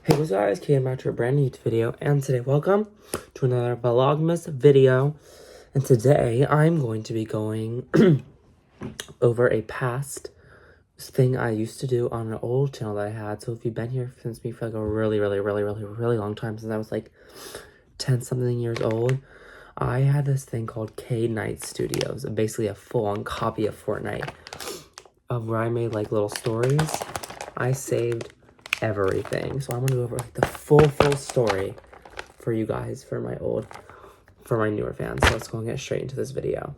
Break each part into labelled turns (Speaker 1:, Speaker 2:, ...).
Speaker 1: Hey what's up guys, came back to a brand new YouTube video, and today welcome to another Vlogmas video. And today I'm going to be going over a past thing I used to do on an old channel that I had. So if you've been here since me for like a really long time, since I was like 10 something years old, I had this thing called CadeNite Studios, basically a full-on copy of Fortnite, of where I made like little stories. I saved everything, so I'm gonna go over like the full story for you guys, for my newer fans. So let's go and get straight into this video.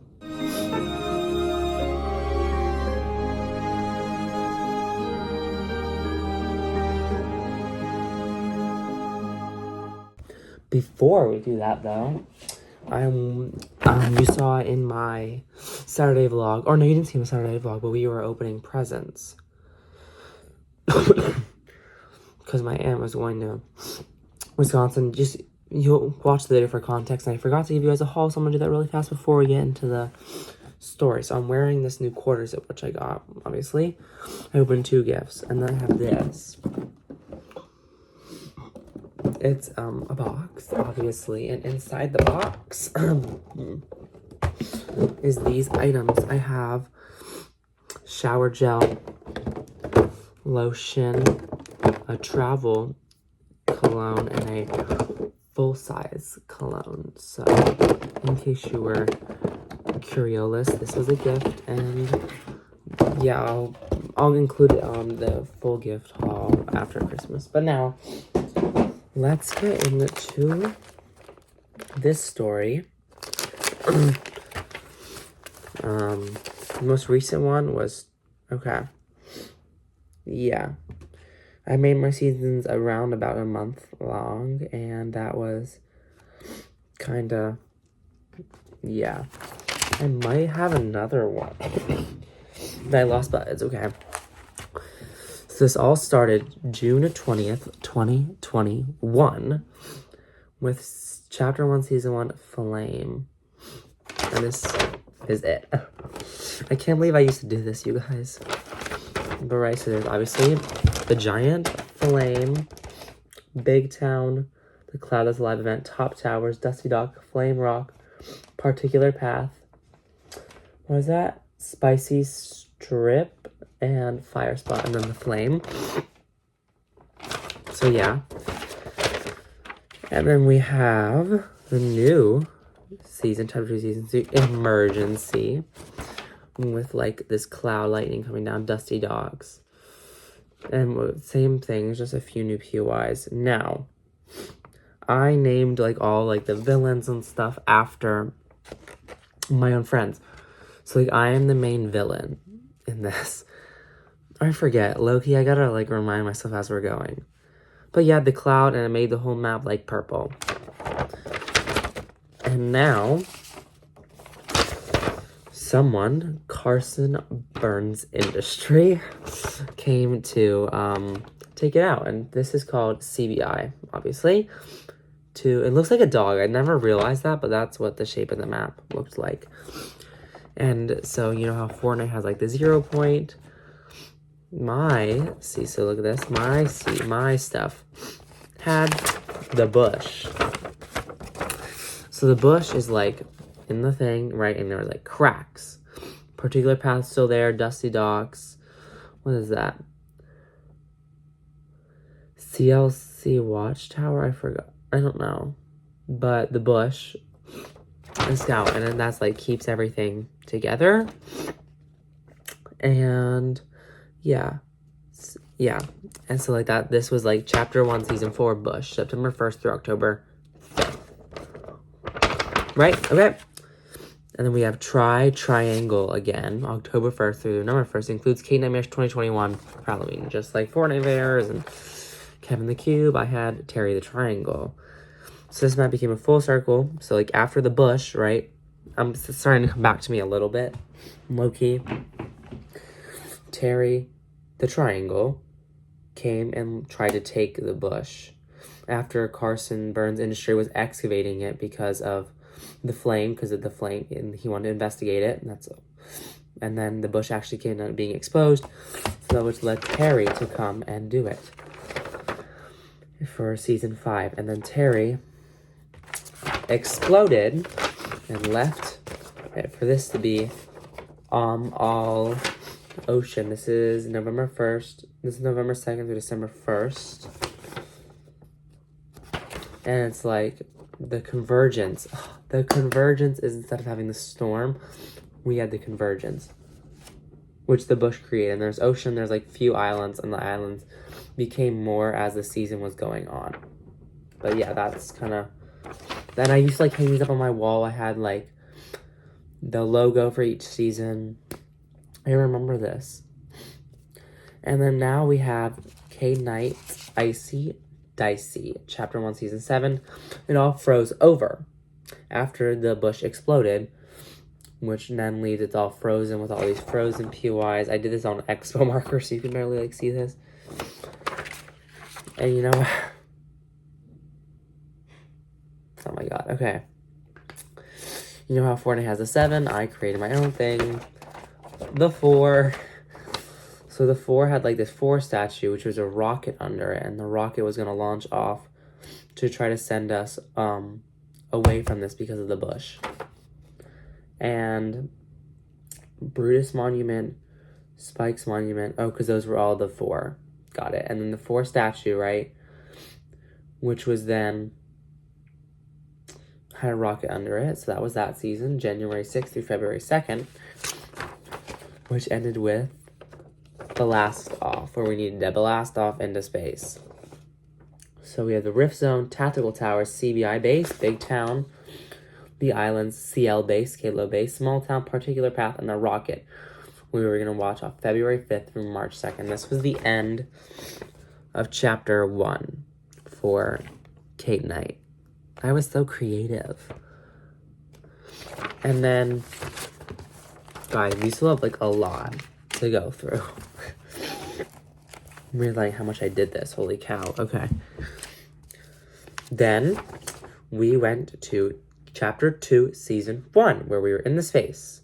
Speaker 1: Before we do that though, you saw in my Saturday vlog, or no, you didn't see my Saturday vlog, but we were opening presents. Because my aunt was going to Wisconsin. You'll watch the video for context, and I forgot to give you guys a haul, so I'm gonna do that really fast before we get into the story. So I'm wearing this new quarter zip, which I got, obviously. I opened 2 gifts, and then I have this. It's a box, obviously, and inside the box is these items. I have shower gel, lotion, a travel cologne, and a full-size cologne. So in case you were curious, this was a gift, and yeah, I'll include it on the full gift haul after Christmas. But now let's get into this story. The most recent one was yeah, I made my seasons around about a month long, and that was kinda, yeah. I might have another one that I lost, but it's okay. So this all started June 20th, 2021 with Chapter 1, Season 1, Flame. And this is it. I can't believe I used to do this, you guys. But right, so there's obviously the Giant, Flame, Big Town, the Cloudless Live Event, Top Towers, Dusty Dock, Flame Rock, Particular Path. What is that? Spicy Strip and Fire Spot, and then the Flame. So yeah. And then we have the new season, Chapter 2, Season 2, Emergency, with like this cloud lightning coming down, Dusty Dogs. And same thing, just a few new POIs. Now, I named like all like the villains and stuff after my own friends. So like I am the main villain in this. I forget, low-key, I gotta like remind myself as we're going. But yeah, the cloud, and it made the whole map like purple. And now someone, Carson Burns Industry, came to take it out, and this is called CBI, obviously. It looks like a dog. I never realized that, but that's what the shape of the map looked like. And so you know how Fortnite has like the 0 point. So look at this. My stuff had the bush. So the bush is like in the thing, right? And there were like cracks. Particular Path still there. Dusty Docks. What is that? CLC Watchtower? I forgot. I don't know. But the bush and Scout. And then that's like keeps everything together. And yeah. Yeah. And so like that, this was like Chapter 1, Season 4, Bush. September 1st through October 5th. Right? Okay. And then we have Triangle again, October 1st through November 1st. Includes CadeNite 2021 for Halloween. Just like Fortnite Bears and Kevin the Cube, I had Terry the Triangle. So this map became a full circle. So like after the bush, right? I'm starting to come back to me a little bit. Loki, Terry the Triangle came and tried to take the bush. After Carson Burns Industry was excavating it because of the flame, and he wanted to investigate it, and then the bush actually came out being exposed, so which led Terry to come and do it. for season 5. And then Terry exploded and left for this to be all ocean. This is November 1st. This is November 2nd through December 1st. And it's like the convergence. The convergence is, instead of having the storm, we had the convergence, which the bush created. And there's ocean, there's like few islands, and the islands became more as the season was going on. But yeah, that's kind of... Then I used to like hang these up on my wall. I had like the logo for each season. I remember this. And then now we have CadeNite, Icy, Dicey, Chapter 1, Season 7. It all froze over after the bush exploded, which then leaves it's all frozen with all these frozen POIs. I did this on Expo marker, so you can barely like see this. And you know, oh my god, okay. You know how Fortnite has a 7? I created my own thing. The 4. So the 4 had like this 4 statue, which was a rocket under it, and the rocket was going to launch off to try to send us away from this because of the bush. And Brutus Monument, Spike's Monument, oh, because those were all the 4. Got it. And then the 4 statue, right, which was then had a rocket under it. So that was that season, January 6th through February 2nd, which ended with blast off, where we needed to blast off into space. So we have the Rift Zone, Tactical Towers, CBI base, Big Town, the Islands, CL base, Kalo base, Small Town, Particular Path, and the rocket we were going to watch off February 5th through March 2nd. This was the end of Chapter 1 for CadeNite. I was so creative. And then, guys, we still have like a lot to go through. I realized how much I did this. Holy cow. Okay. Then we went to Chapter 2, Season 1, where we were in the space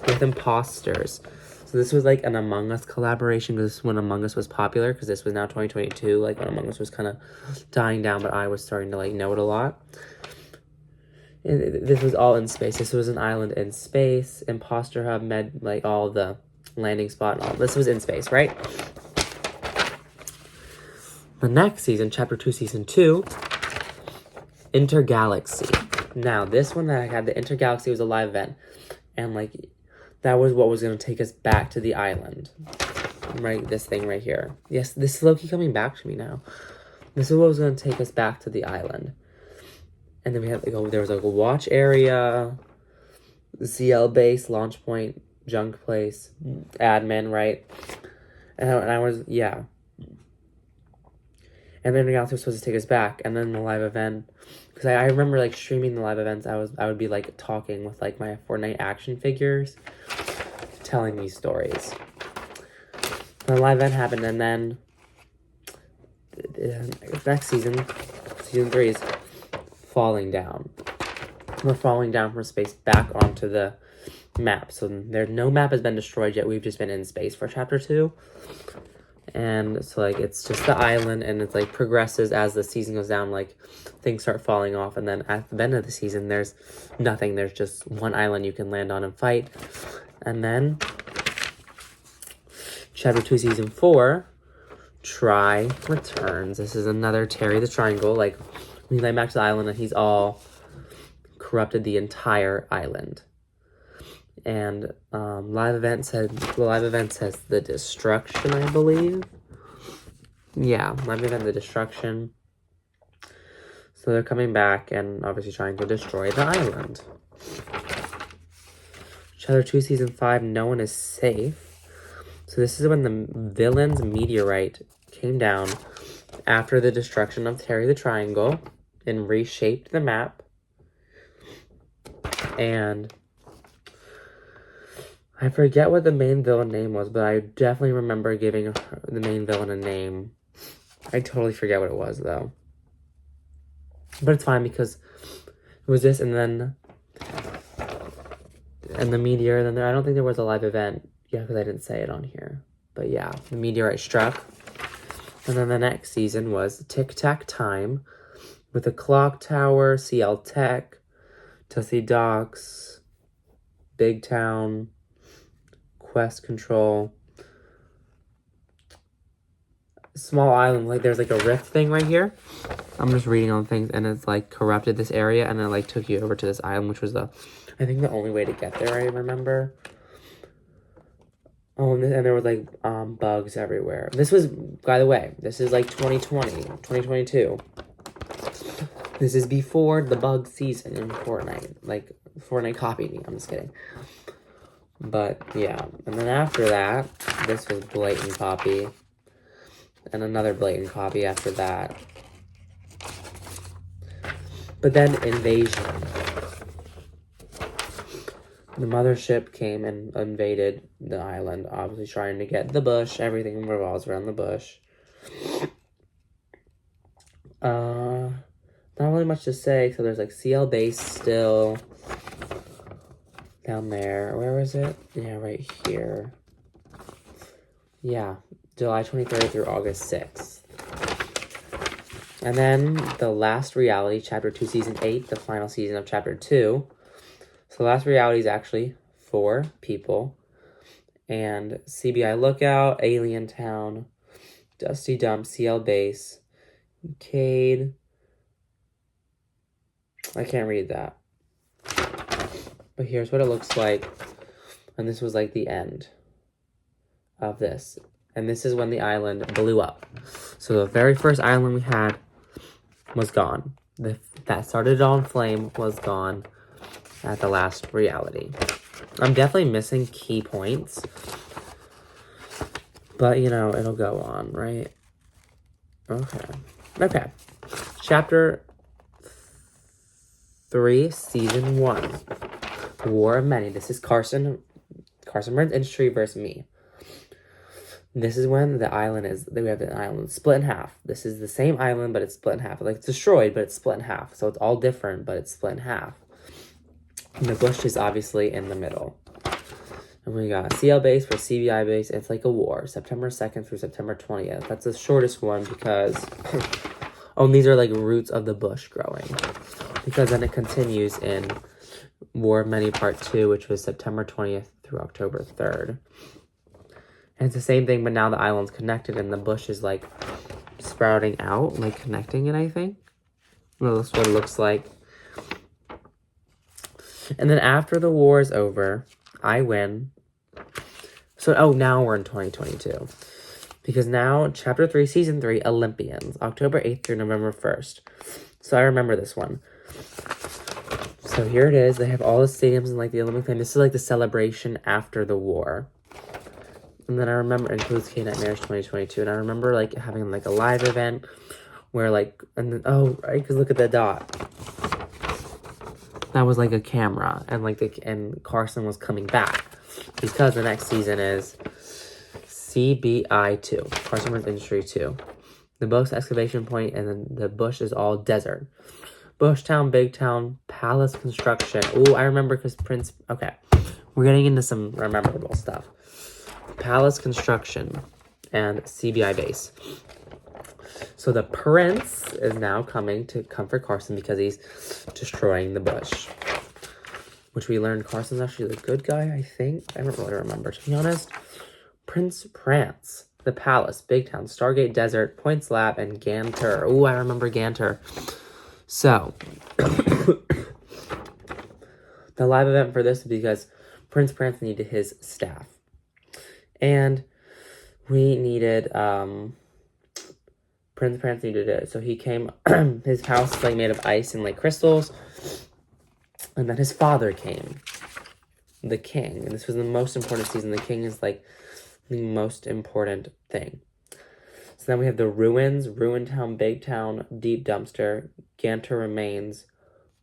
Speaker 1: with imposters. So this was like an Among Us collaboration, because this is when Among Us was popular, because this was now 2022, like when Among Us was kind of dying down, but I was starting to like know it a lot. And this was all in space. This was an island in space, imposter hub, like all the landing spot, and all. This was in space, right? The next season, Chapter 2, Season 2, Intergalaxy. Now, this one that I had, the Intergalaxy, was a live event. And, like, that was what was going to take us back to the island. Right, this thing right here. Yes, this is low-key coming back to me now. This is what was going to take us back to the island. And then we had, like, there was, like, a watch area, CL base, launch point, junk place, admin, right? And I was, yeah. And then Intergalaxy was supposed to take us back, and then the live event, because I remember like streaming the live events. I would be like talking with like my Fortnite action figures, telling these stories. The live event happened, and then next season, Season 3 is falling down. We're falling down from space back onto the map. So no map has been destroyed yet. We've just been in space for Chapter 2. And so, like, it's just the island, and it's, like, progresses as the season goes down, like, things start falling off, and then at the end of the season, there's nothing. There's just one island you can land on and fight. And then, Chapter 2, Season 4, Try returns. This is another Terry the Triangle. Like, we land back to the island, and he's all corrupted the entire island. And the live event says the destruction, I believe. Yeah, live event, the destruction. So they're coming back and obviously trying to destroy the island. Chapter 2, Season 5, No One is Safe. So this is when the villain's meteorite came down after the destruction of Terry the Triangle and reshaped the map. And I forget what the main villain name was, but I definitely remember giving the main villain a name. I totally forget what it was, though. But it's fine, because it was this, and then the meteor, and then I don't think there was a live event. Yeah, because I didn't say it on here. But yeah, the meteorite struck, And then the next season was Tic Tac Time with the Clock Tower, CL Tech, Tussie Docks, Big Town, Quest Control, Small Island. Like there's like a rift thing right here. I'm just reading on things, and it's like corrupted this area, and it like took you over to this island, which was I think the only way to get there. I remember. Oh, and there was like bugs everywhere. This was, by the way, this is like 2020, 2022. This is before the bug season in Fortnite. Like, Fortnite copied me. I'm just kidding. But, yeah. And then after that, this was blatant copy. And another blatant copy after that. But then Invasion. The mothership came and invaded the island, obviously trying to get the bush. Everything revolves around the bush. Not really much to say, so there's like CL base still down there. Where was it? Yeah, right here. Yeah, July 23rd through August 6th. And then the last reality, Chapter 2, Season 8, the final season of Chapter 2. So last reality is actually 4 people. And CBI Lookout, Alien Town, Dusty Dump, CL Base, Cade. I can't read that. But here's what it looks like. And this was like the end of this. And this is when the island blew up. So the very first island we had was gone. That started it all in flame was gone at the last reality. I'm definitely missing key points. But, you know, it'll go on, right? Okay. Chapter 3, Season 1. War of Many. This is Carson Burns Industry versus me. This is when we have the island split in half. This is the same island, but it's split in half. Like, it's destroyed, but it's split in half. So it's all different, but it's split in half. And the bush is obviously in the middle. And we got CL base for CBI base. It's like a war. September 2nd through September 20th. That's the shortest one because... oh, and these are like roots of the bush growing. Because then it continues in War of Many Part 2, which was September 20th through October 3rd. And it's the same thing, but now the island's connected and the bush is like sprouting out, like connecting it, I think. Well, that's what it looks like. And then after the war is over, I win. So, now we're in 2022. Because now, Chapter 3, Season 3, Olympians, October 8th through November 1st. So I remember this one. So here it is. They have all the stadiums and like the Olympic thing. This is like the celebration after the war. And then I remember it includes CadeNite Marriage 2022. And I remember like having like a live event where like, and then, oh, right, because look at the dot. That was like a camera. And like and Carson was coming back. Because the next season is CBI 2. Carson Burns Industry 2. The most excavation point, and then the bush is all desert. Bush Town, Big Town, Palace Construction. Ooh, I remember because okay. We're getting into some memorable stuff. Palace Construction and CBI base. So the prince is now coming to comfort Carson because he's destroying the bush. Which we learned Carson's actually the good guy, I think. I don't really remember, to be honest. Prince Prance, the Palace, Big Town, Stargate Desert, Points Lab, and Ganter. Ooh, I remember Ganter. So, the live event for this is because Prince Prance needed his staff. And we needed, Prince Prance needed it. So he came, his house is like made of ice and like crystals. And then his father came, the king. And this was the most important season. The king is like the most important thing. So then we have the ruins, Ruin Town, Big Town, Deep Dumpster, Ganter Remains,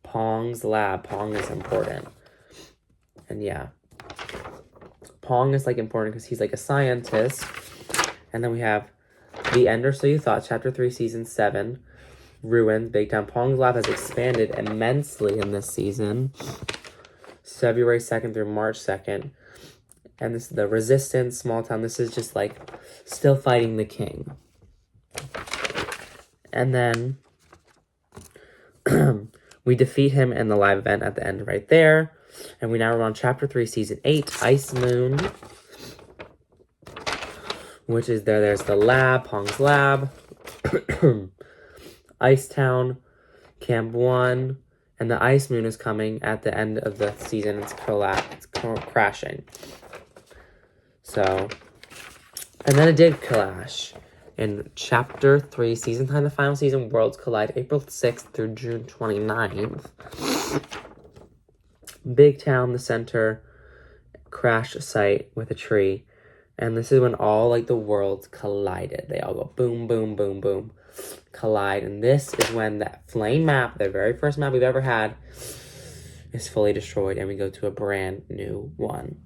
Speaker 1: Pong's Lab. Pong is important. And yeah. Pong is like important because he's like a scientist. And then we have The Ender So You Thought, Chapter 3, Season 7. Ruins, Big Town. Pong's Lab has expanded immensely in this season. February 2nd through March 2nd. And this is the Resistance, Small Town. This is just like still fighting the king. And then we defeat him in the live event at the end right there. And we now are on Chapter 3, Season 8, Ice Moon. Which is there. There's the lab, Pong's lab. Ice Town, Camp 1. And the Ice Moon is coming at the end of the season. It's crashing. So, and then it did crash. In Chapter 3, Season 10, the final season, Worlds collide April 6th through June 29th. Big Town, the center, crash site with a tree. And this is when all, like, the worlds collided. They all go boom, boom, boom, boom, collide. And this is when that flame map, the very first map we've ever had, is fully destroyed. And we go to a brand new one.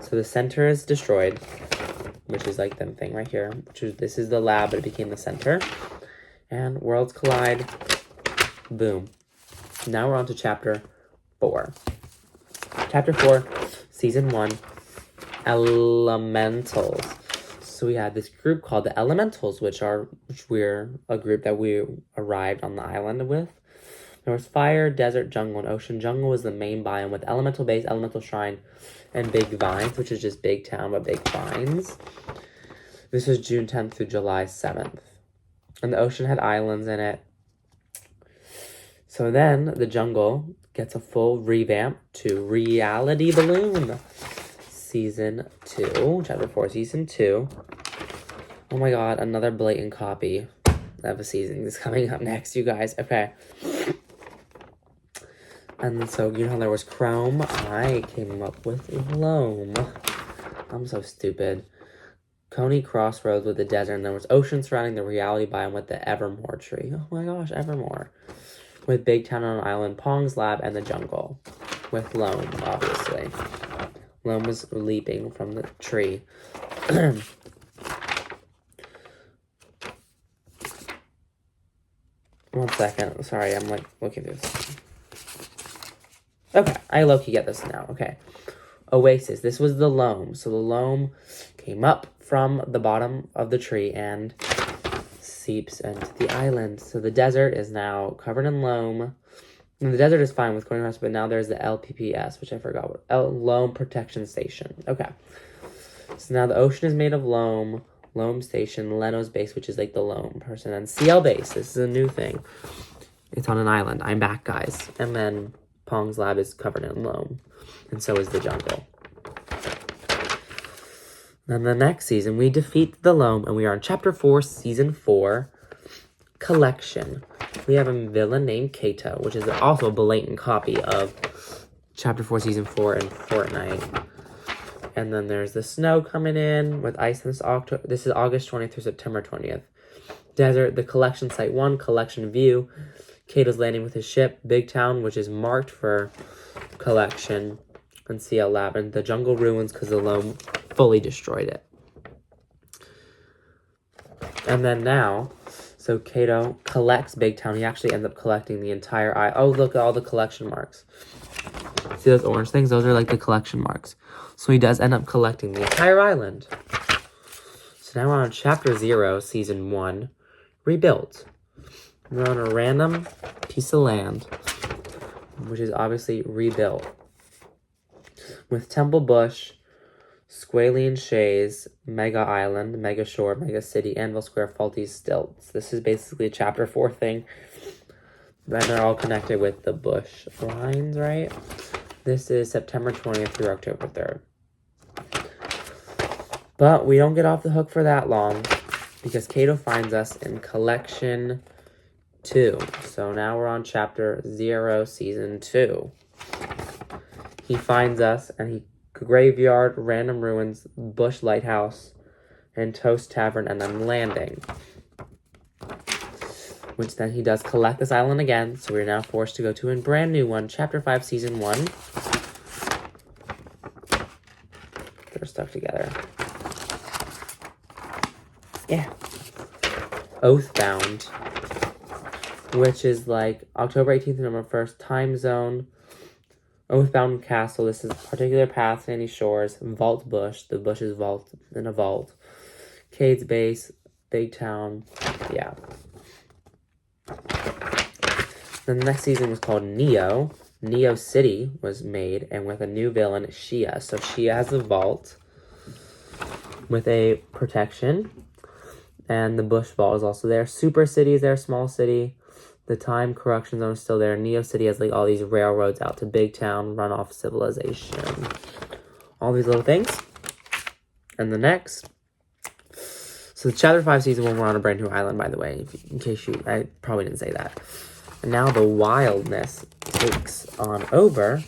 Speaker 1: So the center is destroyed, which is like them thing right here. This is the lab, but it became the center. And worlds collide. Boom. Now we're on to Chapter 4. Chapter 4, Season 1, Elementals. So we had this group called the Elementals, which we're a group that we arrived on the island with. There was fire, desert, jungle, and ocean. Jungle was the main biome with elemental base, elemental shrine, and big vines, which is just big town but big vines. This was June 10th through July 7th. And the ocean had islands in it. So then the jungle gets a full revamp to Reality Balloon. Season 2. Chapter 4, Season 2. Oh my god, another blatant copy of a season is coming up next, you guys. Okay. And so, you know, there was Chrome. I came up with Loam. I'm so stupid. Coney Crossroads with the desert. And there was Ocean surrounding the reality biome with the Evermore tree. Oh my gosh, Evermore. With Big Town on an Island, Pong's Lab, and the jungle. With Loam, obviously. Loam was leaping from the tree. One second. Sorry, I'm like looking through this. Okay, I low-key get this now. Okay. Oasis. This was the loam. So the loam came up from the bottom of the tree and seeps into the island. So the desert is now covered in loam. And the desert is fine with corn, but now there's the LPPS, which I forgot what. Loam Protection Station. Okay. So now the ocean is made of loam. Loam Station, Leno's base, which is like the loam person. And CL base. This is a new thing. It's on an island. I'm back, guys. And then Pong's lab is covered in loam. And so is the jungle. Then the next season, we defeat the loam. And we are in Chapter 4, Season 4, Collection. We have a villain named Kato, which is also a blatant copy of Chapter 4, Season 4 in Fortnite. And then there's the snow coming in with ice this October. This is August 20th through September 20th. Desert, the collection site 1, collection view. Kato's landing with his ship. Big Town, which is marked for collection. And CL Lab. And the jungle ruins because the loam fully destroyed it. And then now, so Kato collects Big Town. He actually ends up collecting the entire island. Oh, look at all the collection marks. See those orange things? Those are like the collection marks. So he does end up collecting the entire island. So now we're on Chapter 0, Season 1, Rebuilt. We're on a random piece of land, which is obviously rebuilt. With Temple Bush, Squalene Shays, Mega Island, Mega Shore, Mega City, Anvil Square, Faulty Stilts. This is basically a Chapter 4 thing. And they're all connected with the bush lines, right? This is September 20th through October 3rd. But we don't get off the hook for that long because Kato finds us in Collection 2. So now we're on Chapter 0, Season 2. He finds us and he graveyard, random ruins, bush lighthouse, and Toast Tavern, and then landing. Which then he does collect this island again, so we're now forced to go to a brand new one, Chapter 5, Season 1. They're stuck together. Yeah. Oathbound, which is like October 18th to November 1st, time zone. Oathbound Castle, this is particular path, sandy shores, vault bush, the bush is vault in a vault. Cade's base, Big Town, yeah. Then the next season was called Neo. Neo City was made, and with a new villain, Shia. So Shia has a vault with a protection, and the Bush Vault is also there. Super City is there, small city. The Time Correction Zone is still there. Neo City has like all these railroads out to Big Town, runoff civilization. All these little things. And the next. So the Chapter 5 season 1, we're on a brand new island, by the way. In case I probably didn't say that. And now the wildness takes on over.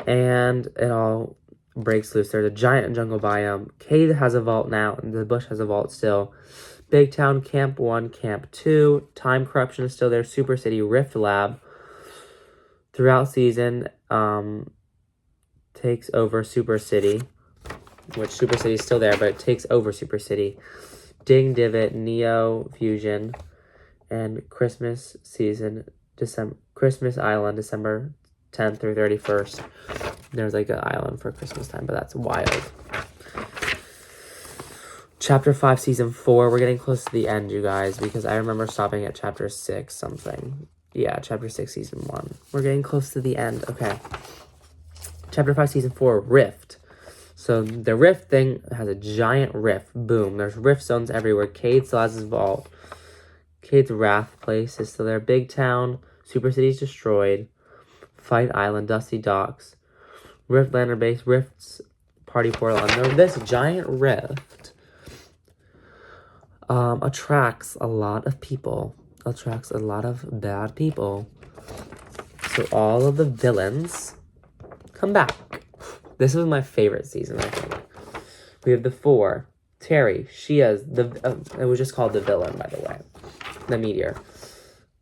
Speaker 1: And it all breaks loose. There's a giant jungle biome. Cade has a vault now. And the Bush has a vault still. Big Town, Camp 1, Camp 2. Time Corruption is still there. Super City, Rift Lab. Throughout season, takes over Super City. Which Super City is still there, but it takes over Super City. Ding Divot, Neo Fusion, and Christmas season, Christmas Island, December 10th through 31st. There's like an island for Christmas time, but that's wild. Chapter 5, Season 4. We're getting close to the end, you guys, because I remember stopping at Chapter 6 something. Yeah, Chapter 6, Season 1. We're getting close to the end. Okay. Chapter 5, Season 4, Rift. So the Rift thing has a giant rift. Boom. There's rift zones everywhere. Cade still has his vault. Cade's Wrath place is still there. Big Town. Super City's destroyed. Fight Island. Dusty Docks. Rift Lander Base. Rift's Party Portal. And this giant rift attracts a lot of people. Attracts a lot of bad people. So all of the villains come back. This was my favorite season, I think. We have the 4. Terry. Shia's it was just called the villain, by the way. The meteor.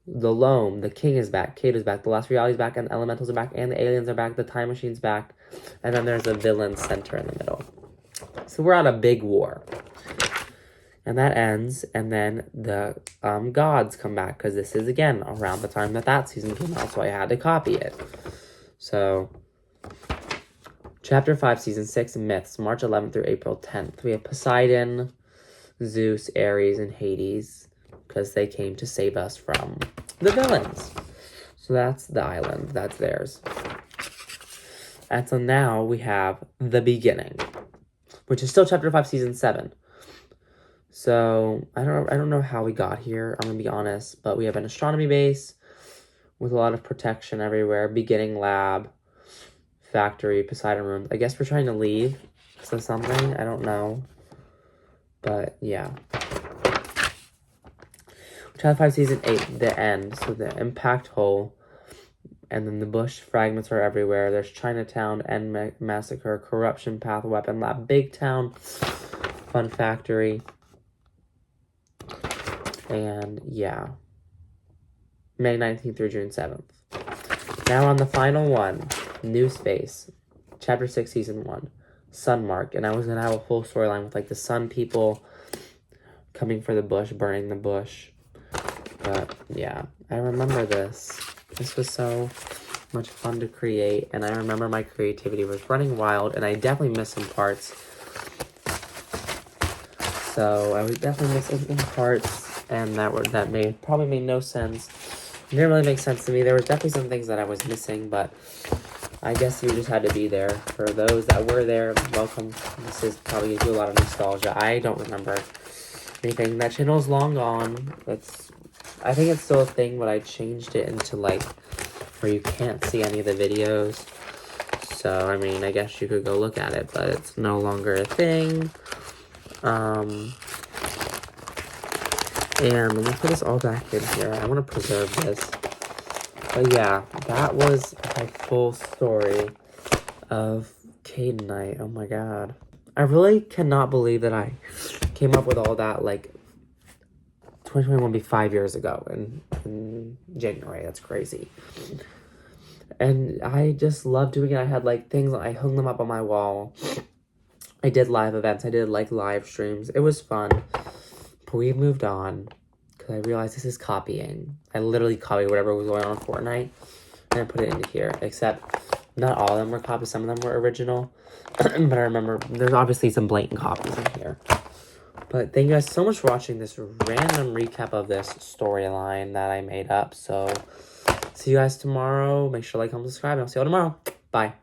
Speaker 1: The Loam. The King is back. Cade is back. The Last Reality is back. And the Elementals are back. And the Aliens are back. The Time Machine's back. And then there's a villain center in the middle. So we're on a big war. And that ends. And then the gods come back. Because this is, again, around the time that season came out. So I had to copy it. So Chapter 5, Season 6, Myths, March 11th through April 10th. We have Poseidon, Zeus, Ares, and Hades, because they came to save us from the villains. So that's the island. That's theirs. And so now we have the beginning, which is still Chapter 5, Season 7. So I don't know how we got here, I'm going to be honest, but we have an astronomy base with a lot of protection everywhere, beginning lab, factory, Poseidon rooms. I guess we're trying to leave. So something. I don't know. But yeah. Chapter 5, Season 8, the end. So the impact hole. And then the bush fragments are everywhere. There's Chinatown, End Massacre, Corruption Path, Weapon Lab, Big Town, Fun Factory. And yeah. May 19th through June 7th. Now on the final one. New Space, Chapter 6, Season 1, Sunmark, and I was going to have a whole storyline with, like, the sun people coming for the bush, burning the bush, but, yeah, I remember this. This was so much fun to create, and I remember my creativity was running wild, and I definitely missed some parts, so I was definitely missing some parts, and that probably made no sense. It didn't really make sense to me. There was definitely some things that I was missing, but I guess you just had to be there. For those that were there, welcome. This is probably gives you a lot of nostalgia. I don't remember anything. That channel is long gone. I think it's still a thing, but I changed it into, like, where you can't see any of the videos. So, I mean, I guess you could go look at it, but it's no longer a thing. And let me put this all back in here. I want to preserve this. But yeah, that was my full story of CadeNite. Oh my god. I really cannot believe that I came up with all that, like, 2021 will be 5 years ago in January. That's crazy. And I just love doing it. I had, like, things, I hung them up on my wall. I did live events. I did, like, live streams. It was fun. But we moved on. Because I realized this is copying. I literally copied whatever was going on Fortnite. And I put it into here. Except, not all of them were copies. Some of them were original. But I remember, there's obviously some blatant copies in here. But thank you guys so much for watching this random recap of this storyline that I made up. So, See you guys tomorrow. Make sure to like, comment, subscribe, and I'll see you all tomorrow. Bye.